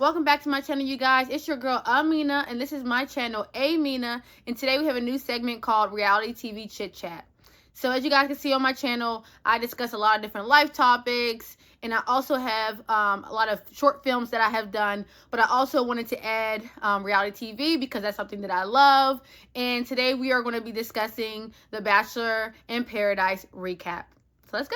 welcome back to my channel, you guys. It's your girl Amina, and this is my channel, Amina, and today we have a new segment called Reality TV Chit Chat. So as you guys can see on my channel, I discuss a lot of different life topics, and I also have a lot of short films that I have done, but I also wanted to add reality TV because that's something that I love. And today we are going to be discussing the Bachelor in Paradise recap. So let's go.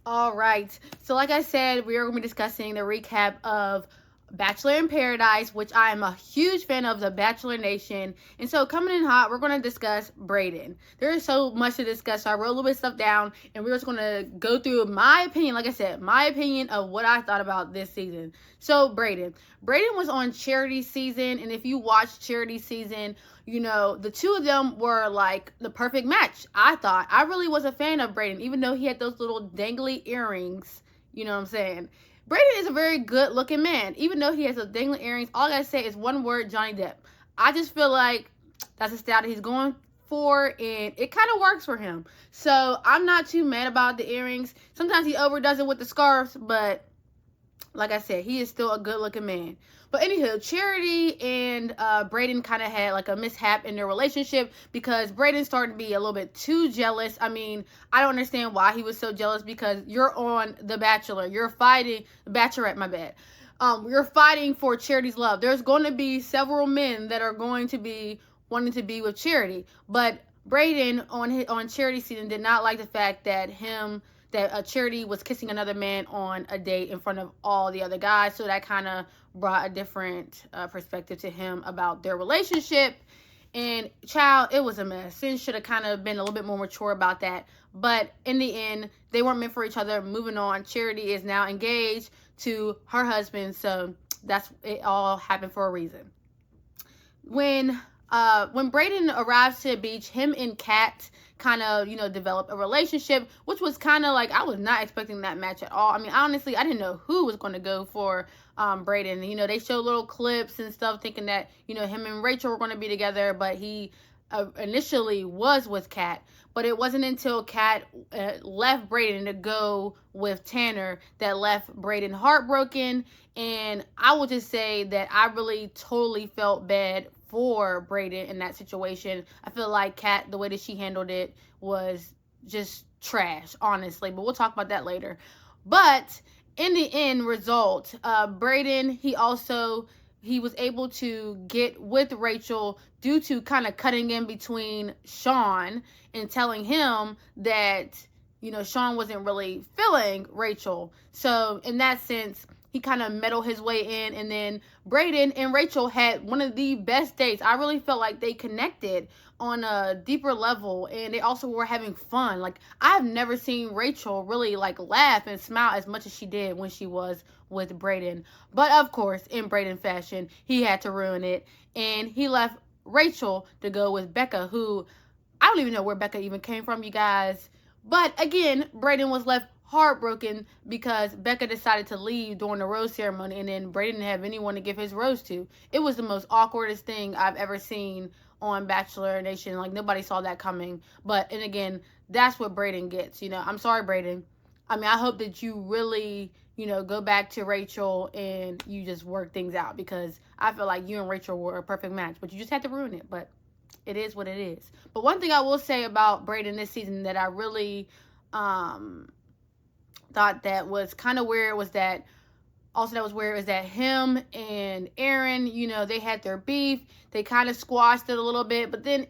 All right. So like I said, we are going to be discussing the recap of Bachelor in Paradise, which I am a huge fan of the Bachelor Nation. And so coming in hot, we're going to discuss Brayden. There is so much to discuss, so I wrote a little bit of stuff down, and we're just going to go through my opinion, like I said, my opinion of what I thought about this season. So Brayden was on Charity season, and if you watch Charity season, you know, the two of them were like the perfect match. I thought. I really was a fan of Brayden, even though he had those little dangly earrings. You know what I'm saying? Brayden is a very good looking man. Even though he has those dangling earrings, all I gotta say is one word: Johnny Depp. I just feel like that's the style that he's going for, and it kind of works for him. So I'm not too mad about the earrings. Sometimes he overdoes it with the scarves, but like I said, he is still a good looking man. But anywho, Charity and Brayden kind of had like a mishap in their relationship because Brayden started to be a little bit too jealous. I mean, I don't understand why he was so jealous, because you're on The Bachelor. You're fighting, The Bachelorette, my bad. You're fighting for Charity's love. There's going to be several men that are going to be wanting to be with Charity. But Brayden on Charity season did not like the fact that Charity was kissing another man on a date in front of all the other guys. So that kind of brought a different perspective to him about their relationship. And child, it was a mess. Sin should have kind of been a little bit more mature about that. But in the end, they weren't meant for each other. Moving on, Charity is now engaged to her husband. So that's it. All happened for a reason. When Brayden arrives to the beach, him and Kat kind of, develop a relationship, which was kind of like, I was not expecting that match at all. I mean, honestly, I didn't know who was going to go for Brayden. They showed little clips and stuff thinking that, him and Rachel were going to be together, but he initially was with Kat. But it wasn't until Kat left Brayden to go with Tanner that left Brayden heartbroken. And I will just say that I really totally felt bad for Brayden in that situation. I feel like Kat, the way that she handled it was just trash, honestly. But we'll talk about that later. But in the end result, Brayden, he was able to get with Rachel due to kind of cutting in between Sean and telling him that, Sean wasn't really feeling Rachel. So in that sense, he kind of meddled his way in, and then Brayden and Rachel had one of the best dates. I really felt like they connected on a deeper level, and they also were having fun. Like, I've never seen Rachel really like laugh and smile as much as she did when she was with Brayden. But of course, in Brayden fashion, he had to ruin it, and he left Rachel to go with Becca, who I don't even know where Becca even came from, you guys. But again, Brayden was left heartbroken because Becca decided to leave during the rose ceremony, and then Brayden didn't have anyone to give his rose to. It was the most awkwardest thing I've ever seen on Bachelor Nation. Like, nobody saw that coming. And again, that's what Brayden gets. I'm sorry, Brayden. I mean, I hope that you really, go back to Rachel and you just work things out, because I feel like you and Rachel were a perfect match, but you just had to ruin it. But it is what it is. But one thing I will say about Brayden this season that I really thought that was kind of weird was that him and Aaron, they had their beef. They kind of squashed it a little bit, but then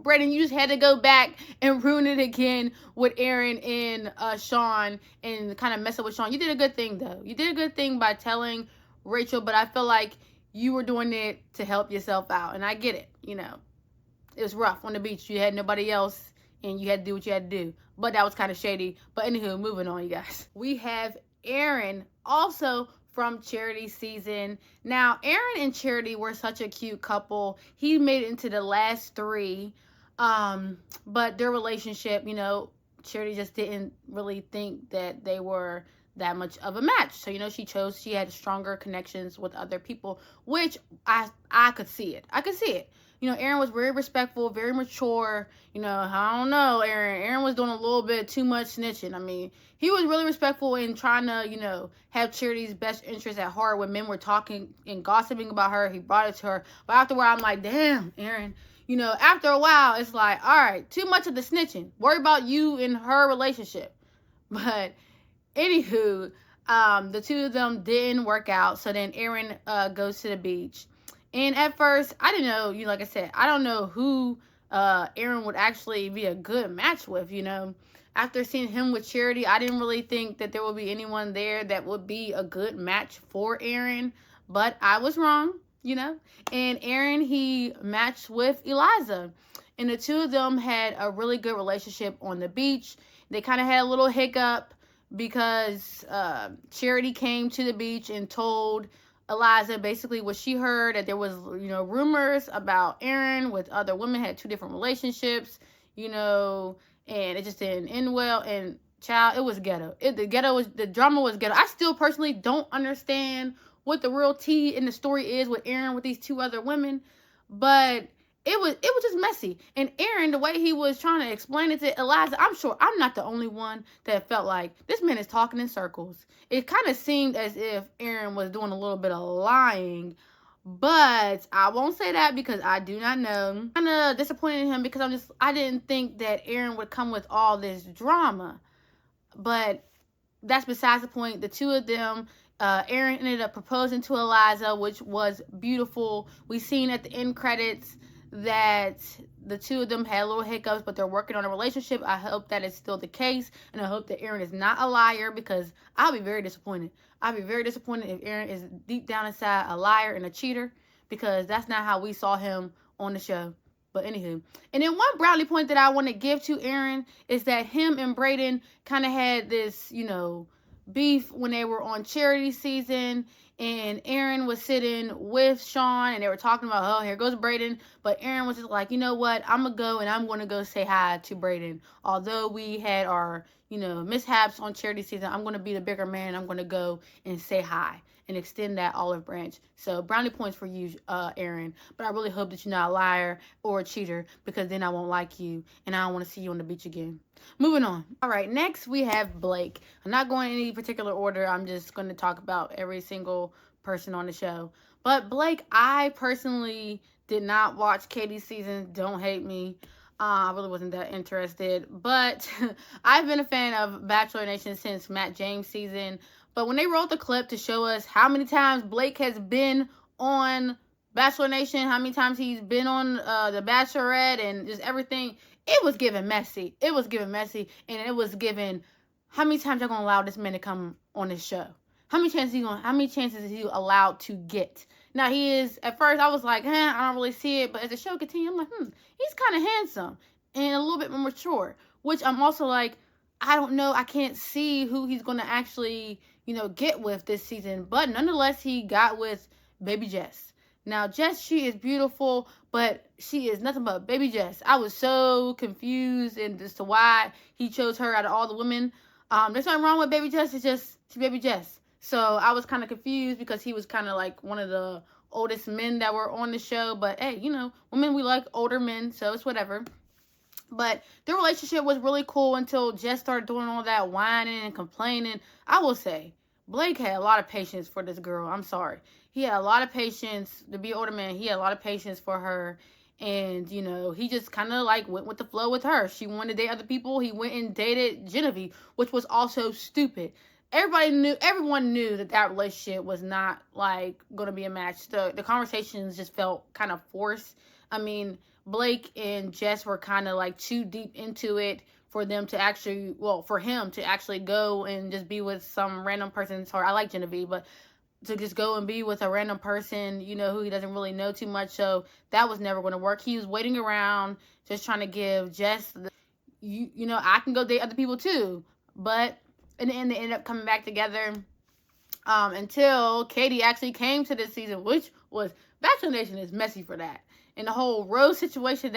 Brayden, you just had to go back and ruin it again with Aaron and Sean, and kind of mess up with Sean. You did a good thing, though. You did a good thing by telling Rachel, but I feel like you were doing it to help yourself out, and I get it. It was rough on the beach. You had nobody else, and you had to do what you had to do. But that was kind of shady. But anywho, moving on, you guys. We have Aaron, also from Charity season. Now, Aaron and Charity were such a cute couple. He made it into the last 3. But their relationship, Charity just didn't really think that they were that much of a match. So, she had stronger connections with other people, which I could see it. I could see it. Aaron was very respectful, very mature. I don't know, Aaron. Aaron was doing a little bit too much snitching. I mean, he was really respectful in trying to, have Charity's best interest at heart. When men were talking and gossiping about her, he brought it to her. But afterward, I'm like, damn, Aaron. After a while, it's like, all right, too much of the snitching. Worry about you and her relationship. But anywho, the two of them didn't work out. So then Aaron goes to the beach. And at first, I didn't know, like I said, I don't know who Aaron would actually be a good match with, After seeing him with Charity, I didn't really think that there would be anyone there that would be a good match for Aaron. But I was wrong, And Aaron, he matched with Eliza. And the two of them had a really good relationship on the beach. They kind of had a little hiccup because Charity came to the beach and told Eliza basically what she heard, that there was, rumors about Aaron with other women, had 2 different relationships, and it just didn't end well. And child, it was ghetto. The drama was ghetto. I still personally don't understand what the real tea in the story is with Aaron with these 2 other women, but it was just messy. And Aaron, the way he was trying to explain it to Eliza, I'm sure I'm not the only one that felt like this man is talking in circles. It kind of seemed as if Aaron was doing a little bit of lying, but I won't say that because I do not know. Kind of disappointed in him because I didn't think that Aaron would come with all this drama. But that's besides the point. The 2 of them, Aaron ended up proposing to Eliza, which was beautiful. We seen at the end credits that the 2 of them had little hiccups, but they're working on a relationship. I hope that is still the case, and I hope that Aaron is not a liar, because I'll be very disappointed. I'll be very disappointed if Aaron is deep down inside a liar and a cheater, because that's not how we saw him on the show. But anywho, and then one brownie point that I want to give to Aaron is that him and Brayden kind of had this, beef when they were on Charity season, and Aaron was sitting with Sean and they were talking about, oh, here goes Brayden. But Aaron was just like, you know what, I'm gonna go and I'm gonna go say hi to Brayden. Although we had our, mishaps on Charity season, I'm gonna be the bigger man. I'm gonna go and say hi and extend that olive branch. So brownie points for you, Aaron. But I really hope that you're not a liar or a cheater, because then I won't like you and I don't want to see you on the beach again. Moving on. All right, next we have Blake. I'm not going in any particular order. I'm just going to talk about every single person on the show. But Blake, I personally did not watch Katie's season. Don't hate me. I really wasn't that interested. But I've been a fan of Bachelor Nation since Matt James' season. But when they wrote the clip to show us how many times Blake has been on Bachelor Nation, how many times he's been on The Bachelorette and just everything, it was giving messy. It was giving messy, and it was giving, how many times y'all gonna allow this man to come on this show? How many chances is he allowed to get? Now he is, at first I was like, I don't really see it, but as the show continued, I'm like, he's kind of handsome and a little bit more mature, which I'm also like, I don't know, I can't see who he's gonna actually, get with this season. But nonetheless, he got with Baby Jess. Now, Jess, she is beautiful, but she is nothing but Baby Jess. I was so confused as to why he chose her out of all the women. There's nothing wrong with Baby Jess. It's just, she's Baby Jess. So I was kind of confused because he was kind of like one of the oldest men that were on the show. But hey, women, we like older men, so it's whatever. But their relationship was really cool until Jess started doing all that whining and complaining. I will say, Blake had a lot of patience for this girl. I'm sorry. He had a lot of patience to be an older man. He had a lot of patience for her. And, he just kind of like went with the flow with her. She wanted to date other people. He went and dated Genevieve, which was also stupid. Everyone knew that relationship was not like going to be a match. The conversations just felt kind of forced. I mean, Blake and Jess were kind of like too deep into it for them to actually, for him to actually go and just be with some random person. Sorry, I like Genevieve, but to just go and be with a random person, who he doesn't really know too much. So that was never going to work. He was waiting around, just trying to give Jess, I can go date other people too. But in the end, they ended up coming back together until Katie actually came to this season, which was, Bachelor Nation is messy for that. and the whole Rose situation,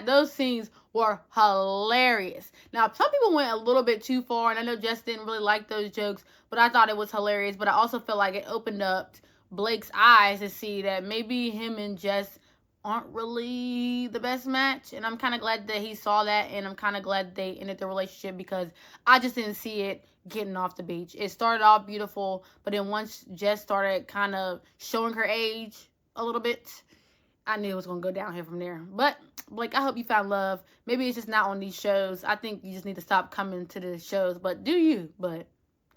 those scenes were hilarious. Now, some people went a little bit too far, and I know Jess didn't really like those jokes, but I thought it was hilarious. But I also feel like it opened up Blake's eyes to see that maybe him and Jess aren't really the best match, and I'm kind of glad that he saw that, and I'm kind of glad they ended the relationship, because I just didn't see it getting off the beach. It started off beautiful, but then once Jess started kind of showing her age a little bit, I knew it was going to go downhill from there. But Blake, I hope you found love. Maybe it's just not on these shows. I think you just need to stop coming to the shows, but do you? But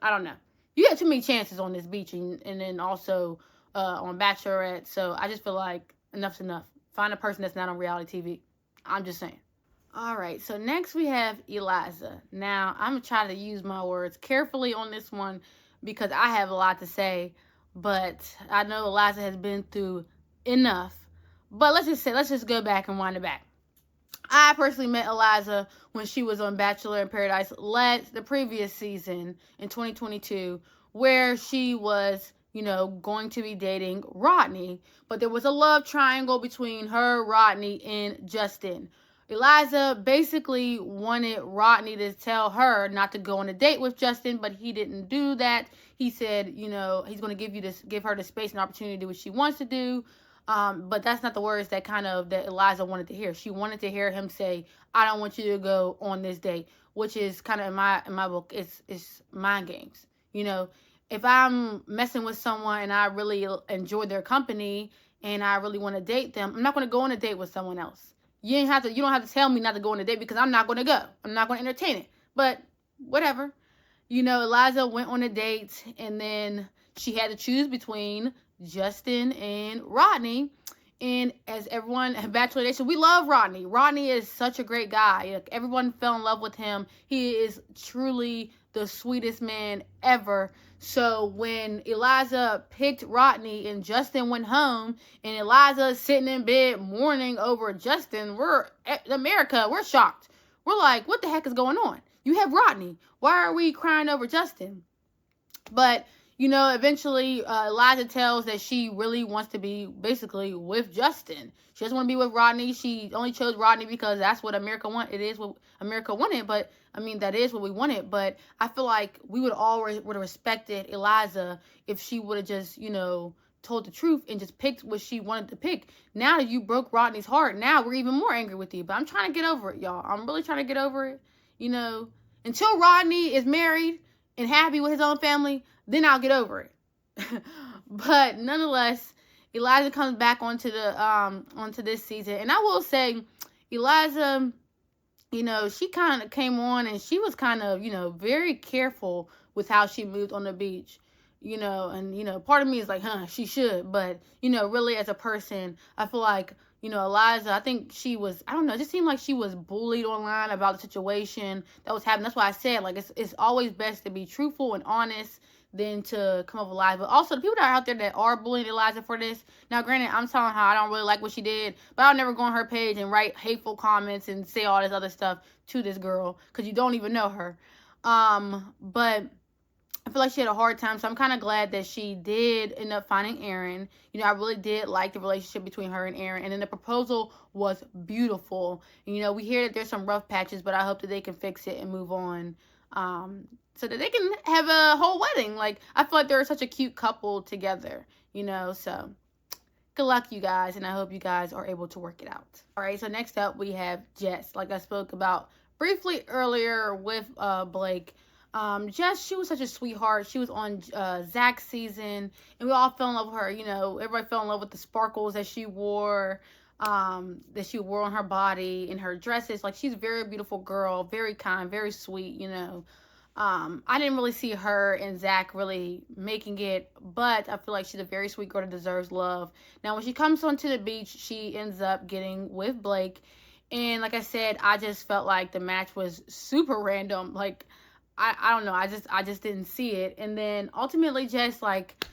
I don't know. You had too many chances on this beach, and then also on Bachelorette, so I just feel like enough's enough. Find a person that's not on reality TV. I'm just saying. All right, so next we have Eliza. Now, I'm going to try to use my words carefully on this one because I have a lot to say, but I know Eliza has been through enough. But let's just go back and wind it back. I personally met Eliza when she was on Bachelor in Paradise the previous season in 2022, where she was, going to be dating Rodney. But there was a love triangle between her, Rodney, and Justin. Eliza basically wanted Rodney to tell her not to go on a date with Justin, but he didn't do that. He said, he's going to give her the space and opportunity to do what she wants to do. But that's not the words that Eliza wanted to hear. She wanted to hear him say, "I don't want you to go on this date," which is kind of in my book, it's mind games. If I'm messing with someone and I really enjoy their company and I really want to date them, I'm not going to go on a date with someone else. You don't have to tell me not to go on a date, because I'm not going to go. I'm not going to entertain it. But whatever. Eliza went on a date, and then she had to choose between Justin and Rodney. And as everyone at Bachelor Nation, we love Rodney. Rodney is such a great guy. Everyone fell in love with him. He is truly the sweetest man ever. So when Eliza picked Rodney and Justin went home, and Eliza sitting in bed mourning over Justin, we're shocked. We're like, what the heck is going on? You have Rodney. Why are we crying over Justin? But eventually Eliza tells that she really wants to be basically with Justin. She doesn't want to be with Rodney. She only chose Rodney because that's what America wanted. It is what America wanted, but that is what we wanted. But I feel like we would have respected Eliza if she would have just, told the truth and just picked what she wanted to pick. Now that you broke Rodney's heart, now we're even more angry with you. But I'm trying to get over it, y'all. I'm really trying to get over it. Until Rodney is married and happy with his own family, then I'll get over it. But nonetheless, Eliza comes back onto this season, and I will say, Eliza, she kind of came on, and she was kind of, very careful with how she moved on the beach, and part of me is like, she should, but really as a person, I feel like, Eliza, I think she was, I don't know, it just seemed like she was bullied online about the situation that was happening. That's why I said, like, it's always best to be truthful and honest than to come up with lies. But also, the people that are out there that are bullying Eliza for this, now, granted, I'm telling her I don't really like what she did, but I'll never go on her page and write hateful comments and say all this other stuff to this girl, because you don't even know her. But I feel like she had a hard time, so I'm kind of glad that she did end up finding Aaron. I really did like the relationship between her and Aaron, and then the proposal was beautiful. And, we hear that there's some rough patches, but I hope that they can fix it and move on, so that they can have a whole wedding. Like, I feel like they're such a cute couple together, so good luck, you guys, and I hope you guys are able to work it out. All right, so next up we have Jess, like I spoke about briefly earlier with Blake. Jess, she was such a sweetheart. She was on Zach's season, and we all fell in love with her. Everybody fell in love with the sparkles that she wore on her body and her dresses. Like, she's a very beautiful girl, very kind, very sweet. I didn't really see her and Zach really making it, but I feel like she's a very sweet girl that deserves love. Now, when she comes onto the beach, she ends up getting with Blake, and like I said, I just felt like the match was super random. Like, I don't know. I just didn't see it. And then ultimately, Jess, like,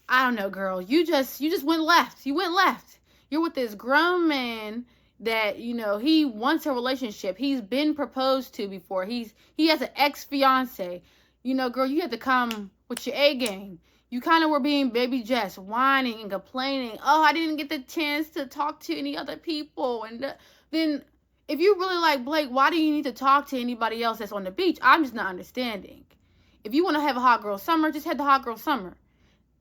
I don't know, girl. You just went left. You went left. You're with this grown man that, he wants a relationship. He's been proposed to before. He has an ex-fiance. Girl, you have to come with your A game. You kind of were being baby Jess, whining and complaining. Oh, I didn't get the chance to talk to any other people. And then, if you really like Blake, why do you need to talk to anybody else that's on the beach? I'm just not understanding. If you want to have a hot girl summer, just have the hot girl summer.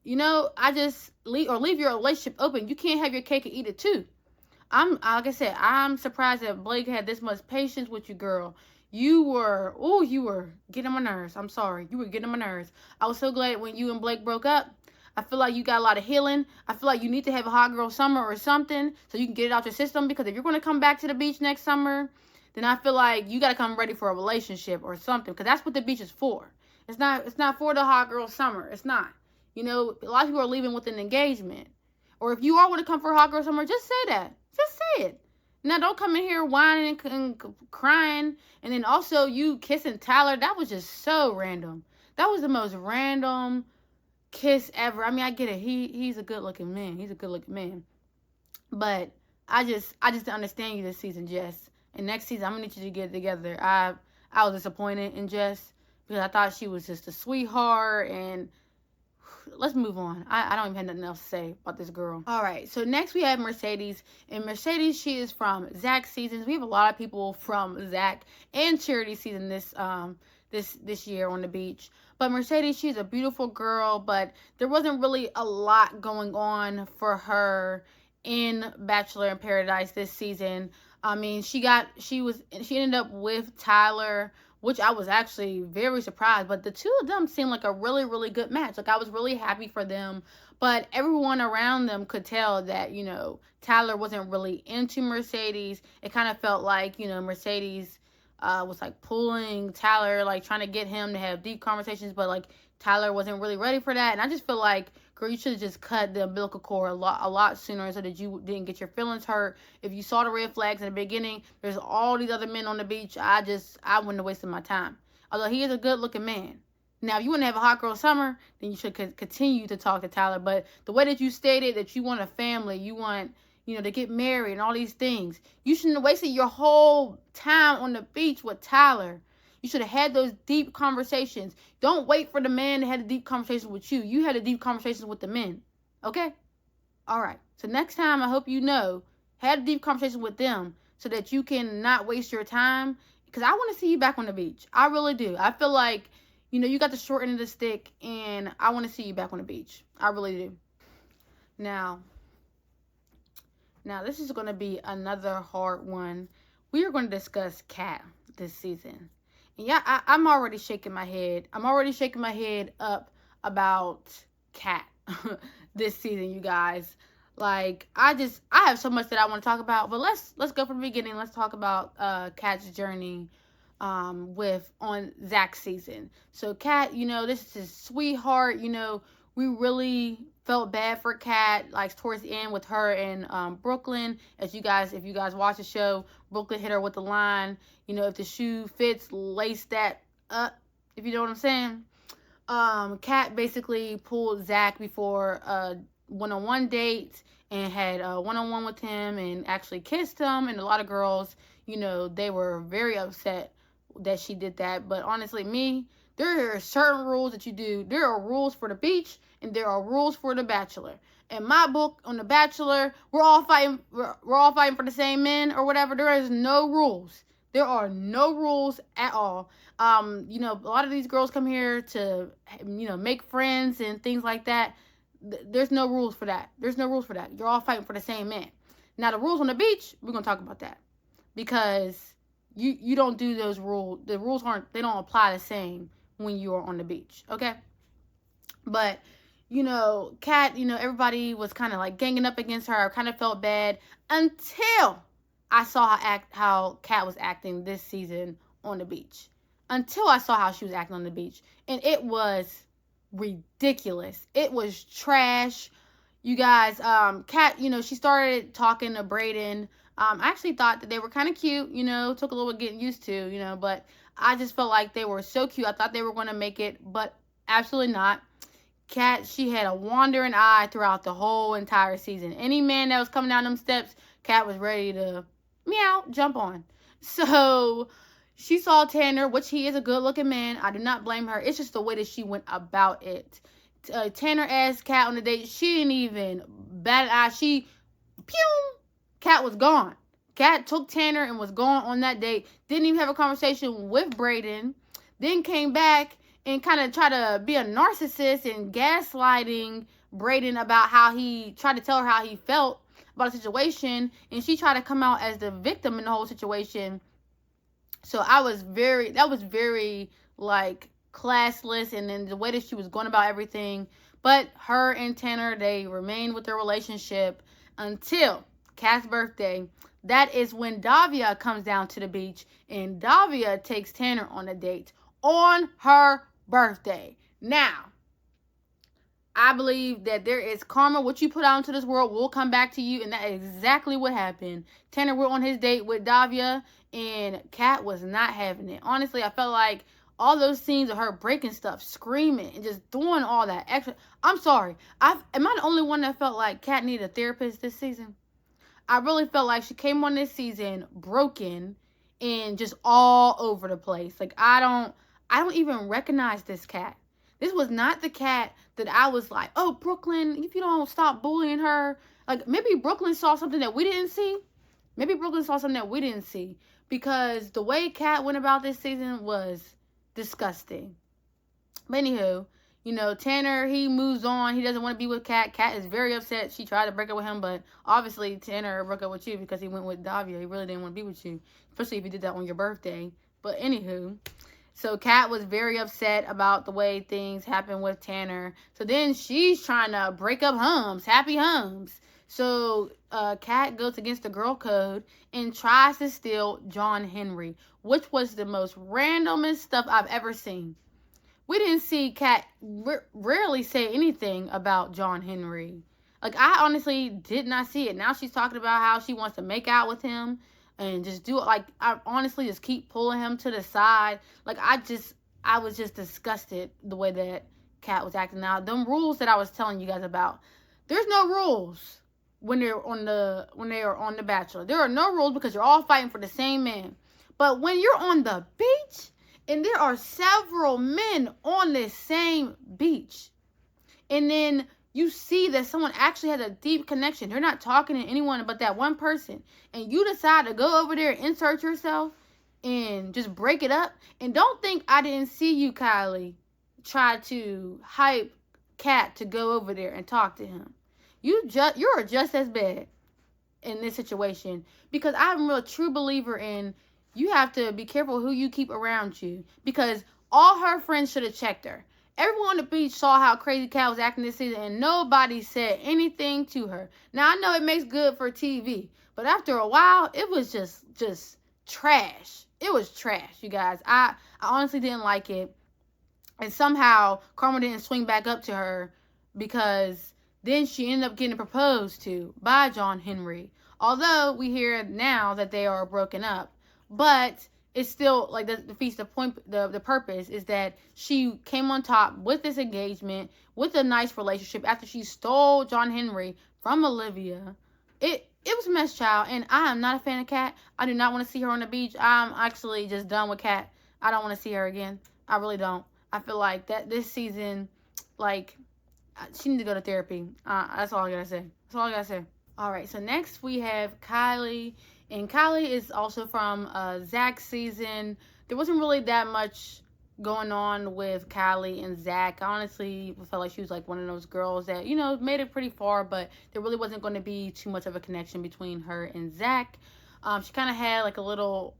You know, I just leave your relationship open. You can't have your cake and eat it too. Like I said, I'm surprised that Blake had this much patience with you, girl. You were getting on my nerves. I'm sorry. You were getting on my nerves. I was so glad when you and Blake broke up. I feel like you got a lot of healing. I feel like you need to have a hot girl summer or something so you can get it out your system, because if you're going to come back to the beach next summer, then I feel like you got to come ready for a relationship or something, because that's what the beach is for. It's not for the hot girl summer. It's not. You know, a lot of people are leaving with an engagement. Or if you are going to come for a hot girl summer, just say that. Just say it. Now, don't come in here whining and crying. And then also you kissing Tyler. That was just so random. That was the most random kiss ever. I mean, I get it. He's a good-looking man. He's a good-looking man. But I just didn't understand you this season, Jess. And next season, I'm going to need you to get it together. I was disappointed in Jess because I thought she was just a sweetheart, and let's move on. I don't even have nothing else to say about this girl. All right, so next we have Mercedes. And Mercedes, she is from Zach's seasons. We have a lot of people from Zach and Charity season this year on the beach. But Mercedes, she's a beautiful girl, but there wasn't really a lot going on for her in Bachelor in Paradise this season. I mean, she ended up with Tyler, which I was actually very surprised. But the two of them seemed like a really, really good match. Like, I was really happy for them. But everyone around them could tell that, you know, Tyler wasn't really into Mercedes. It kind of felt like, you know, Mercedes was, like, pulling Tyler, like, trying to get him to have deep conversations. But, like, Tyler wasn't really ready for that. And I just feel like, girl, you should have just cut the umbilical cord a lot sooner so that you didn't get your feelings hurt. If you saw the red flags in the beginning, there's all these other men on the beach. I wouldn't have wasted my time. Although he is a good-looking man. Now, if you want to have a hot girl summer, then you should continue to talk to Tyler. But the way that you stated that you want a family, you want, you know, to get married and all these things, you shouldn't have wasted your whole time on the beach with Tyler. You should have had those deep conversations. Don't wait for the man to have a deep conversation with you. You had a deep conversation with the men. Okay? All right. So next time, I hope you know, have a deep conversation with them so that you can not waste your time. Because I want to see you back on the beach. I really do. I feel like, you know, you got the short end of the stick, and I want to see you back on the beach. I really do. Now, this is going to be another hard one. We are going to discuss Kat this season. Yeah, I'm already shaking my head. I'm already shaking my head up about Kat this season, you guys. Like, I have so much that I want to talk about, but let's go from the beginning. Let's talk about Kat's journey on Zach's season. So Kat, you know, this is his sweetheart. You know, we really felt bad for Kat, like, towards the end with her and Brooklyn. If you guys watch the show, Brooklyn hit her with the line, you know, if the shoe fits, lace that up, if you know what I'm saying. Kat basically pulled Zach before a one-on-one date and had a one-on-one with him and actually kissed him. And a lot of girls, you know, they were very upset that she did that. But honestly, there are certain rules that you do. There are rules for the beach, and there are rules for the Bachelor. In my book, on the Bachelor, we're all fighting for the same men or whatever. There is no rules. There are no rules at all. You know, a lot of these girls come here to, you know, make friends and things like that. There's no rules for that. There's no rules for that. You're all fighting for the same man. Now, the rules on the beach, we're going to talk about that. Because you don't do those rules. The rules they don't apply the same when you are on the beach, okay? But, you know, Kat, you know, everybody was kind of like ganging up against her. I kind of felt bad until I saw how Kat was acting this season on the beach. Until I saw how she was acting on the beach. And it was ridiculous. It was trash. You guys, Kat, you know, she started talking to Brayden. I actually thought that they were kind of cute, you know, took a little getting used to, you know, but I just felt like they were so cute. I thought they were going to make it, but absolutely not. Kat, she had a wandering eye throughout the whole entire season. Any man that was coming down them steps, Kat was ready to meow, jump on. So she saw Tanner, which he is a good looking man. I do not blame her. It's just the way that she went about it. Tanner asked Kat on the date. She didn't even bat an eye. She, pew, Kat was gone. Kat took Tanner and was gone on that date. Didn't even have a conversation with Brayden. Then came back and kind of tried to be a narcissist and gaslighting Brayden about how he tried to tell her how he felt about the situation. And she tried to come out as the victim in the whole situation. So that was very, like, classless, and then the way that she was going about everything. But her and Tanner, they remained with their relationship until Kat's birthday. That is when Davia comes down to the beach, and Davia takes Tanner on a date on her birthday. Now, I believe that there is karma. What you put out into this world will come back to you, and that is exactly what happened. Tanner went on his date with Davia, and Kat was not having it. Honestly, I felt like all those scenes of her breaking stuff, screaming, and just doing all that extra. I'm sorry. Am I the only one that felt like Kat needed a therapist this season? I really felt like she came on this season broken and just all over the place. Like, I don't even recognize this Kat. This was not the Kat that I was like, oh, Brooklyn, if you don't stop bullying her. Like, maybe Brooklyn saw something that we didn't see. Because the way Kat went about this season was disgusting. But anywho, Tanner, he moves on. He doesn't want to be with Kat. Kat is very upset. She tried to break up with him, but obviously Tanner broke up with you because he went with Davia. He really didn't want to be with you, especially if he did that on your birthday. But anywho, so Kat was very upset about the way things happened with Tanner. So then she's trying to break up Hums, happy Hums. So Kat goes against the girl code and tries to steal John Henry, which was the most randomest stuff I've ever seen. We didn't see Kat rarely say anything about John Henry. Like, I honestly did not see it. Now she's talking about how she wants to make out with him and just do it. Like, I honestly just keep pulling him to the side. Like, I was just disgusted the way that Kat was acting. Now, them rules that I was telling you guys about, there's no rules when they are on the Bachelor. There are no rules because you're all fighting for the same man. But when you're on the beach and there are several men on this same beach, and then you see that someone actually has a deep connection, they're not talking to anyone but that one person, and you decide to go over there and insert yourself and just break it up. And don't think I didn't see you, Kylie, try to hype Kat to go over there and talk to him. You're just as bad in this situation, because I'm a true believer in you have to be careful who you keep around you, because all her friends should have checked her. Everyone on the beach saw how crazy Kat was acting this season, and nobody said anything to her. Now, I know it makes good for TV, but after a while, it was just trash. It was trash, you guys. I honestly didn't like it. And somehow, karma didn't swing back up to her, because then she ended up getting proposed to by John Henry. Although we hear now that they are broken up. But it's still, like, that defeats the point. The purpose is that she came on top with this engagement, with a nice relationship, after she stole John Henry from Olivia. It was a mess, child. And I am not a fan of Kat. I do not want to see her on the beach. I'm actually just done with Kat. I don't want to see her again. I really don't. I feel like that this season, like, she needs to go to therapy. That's all I gotta say. All right, so next we have Kylie. And Kylie is also from Zach's season. There wasn't really that much going on with Kylie and Zach. I honestly felt like she was like one of those girls that, made it pretty far, but there really wasn't going to be too much of a connection between her and Zach. She kind of had like a little,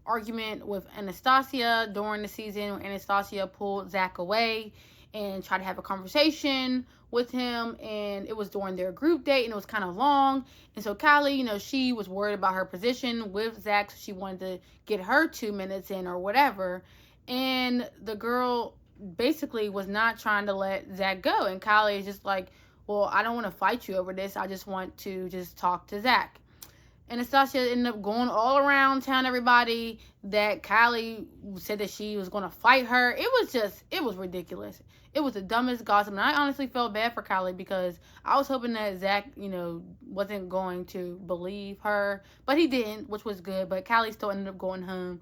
argument with Anastasia during the season, when Anastasia pulled Zach away and tried to have a conversation with him, and it was during their group date, and it was kind of long. And so Kylie, she was worried about her position with Zach, so she wanted to get her 2 minutes in or whatever. And the girl basically was not trying to let Zach go, and Kylie is just like, well, I don't want to fight you over this. I just want to just talk to Zach. And Anastasia ended up going all around telling everybody that Kylie said that she was going to fight her. It was ridiculous. It was the dumbest gossip. And I honestly felt bad for Kylie, because I was hoping that Zach, wasn't going to believe her. But he didn't, which was good. But Kylie still ended up going home.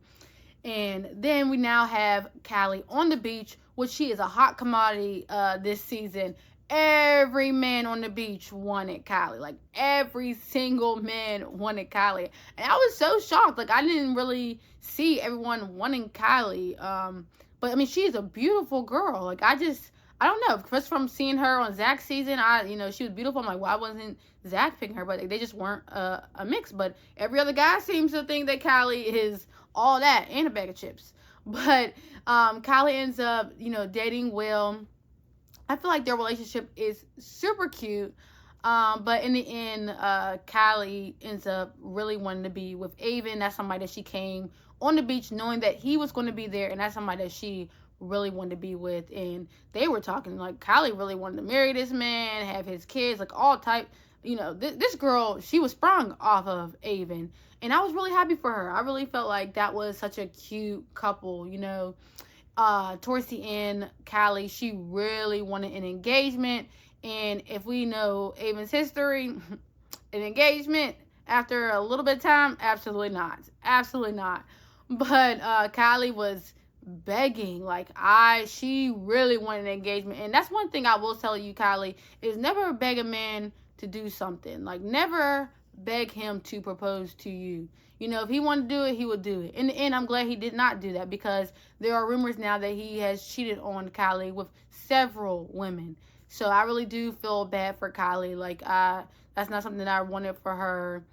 And then we now have Kylie on the beach which she is a hot commodity this season. Every man on the beach wanted Kylie. Like, every single man wanted Kylie. And I was so shocked. Like, I didn't really see everyone wanting Kylie. But, I mean, she is a beautiful girl. Like, I don't know. Just from seeing her on Zach's season, she was beautiful. I'm like, why wasn't Zach picking her? But they just weren't a mix. But every other guy seems to think that Kylie is all that and a bag of chips. But Kylie ends up, dating Will. I feel like their relationship is super cute. But in the end, Kylie ends up really wanting to be with Avon. That's somebody that she came on the beach knowing that he was going to be there, and that's somebody that she really wanted to be with. And they were talking like Kylie really wanted to marry this man, have his kids, like all type. This girl, she was sprung off of Avon, and I was really happy for her. I really felt like that was such a cute couple. Towards the end, Kylie, she really wanted an engagement. And if we know Avon's history, an engagement after a little bit of time, absolutely not. Absolutely not. But Kylie was begging. She really wanted an engagement. And that's one thing I will tell you, Kylie, is never beg a man to do something. Like, never beg him to propose to you. If he wanted to do it, he would do it. In the end, I'm glad he did not do that, because there are rumors now that he has cheated on Kylie with several women. So I really do feel bad for Kylie. That's not something that I wanted for her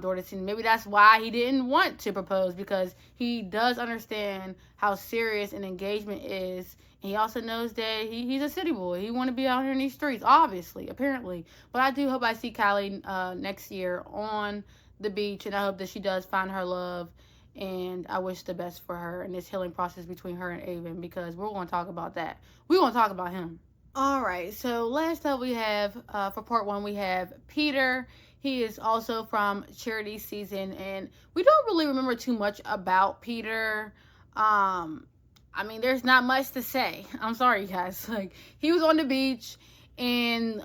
during the season. Maybe that's why he didn't want to propose, because he does understand how serious an engagement is. And he also knows that he's a city boy. He want to be out here in these streets, obviously, apparently. But I do hope I see Kylie next year on the beach, and I hope that she does find her love, and I wish the best for her in this healing process between her and Avon, because we're going to talk about that. We're going to talk about him. All right, so last up we have, for part one, we have Peter. He is also from Charity season, and we don't really remember too much about Peter. There's not much to say. I'm sorry, guys. He was on the beach. And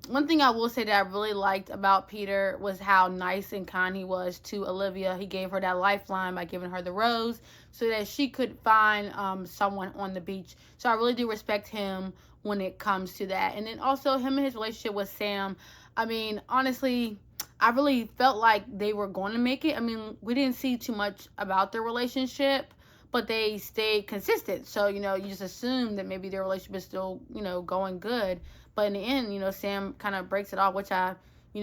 one thing I will say that I really liked about Peter was how nice and kind he was to Olivia. He gave her that lifeline by giving her the rose so that she could find someone on the beach. So I really do respect him when it comes to that. And then also him and his relationship with Sam. Honestly, I really felt like they were going to make it. We didn't see too much about their relationship, but they stayed consistent. So, you just assume that maybe their relationship is still, going good. But in the end, Sam kind of breaks it off, which she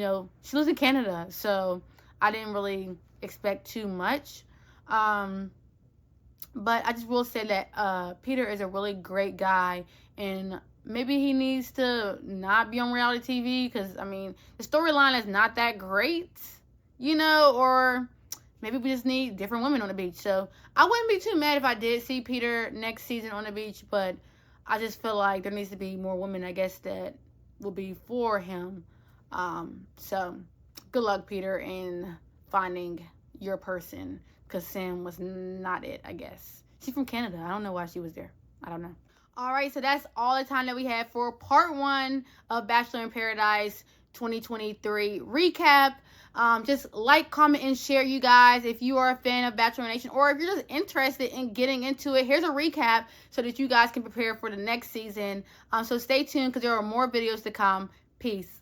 lives in Canada. So I didn't really expect too much. But I just will say that Peter is a really great guy. And maybe he needs to not be on reality TV, because, the storyline is not that great, or maybe we just need different women on the beach. So I wouldn't be too mad if I did see Peter next season on the beach, but I just feel like there needs to be more women, I guess, that will be for him. So good luck, Peter, in finding your person, because Sam was not it, I guess. She's from Canada. I don't know why she was there. I don't know. All right, so that's all the time that we have for part one of Bachelor in Paradise 2023 recap. Just like, comment, and share, you guys, if you are a fan of Bachelor Nation, or if you're just interested in getting into it. Here's a recap so that you guys can prepare for the next season. So stay tuned, because there are more videos to come. Peace.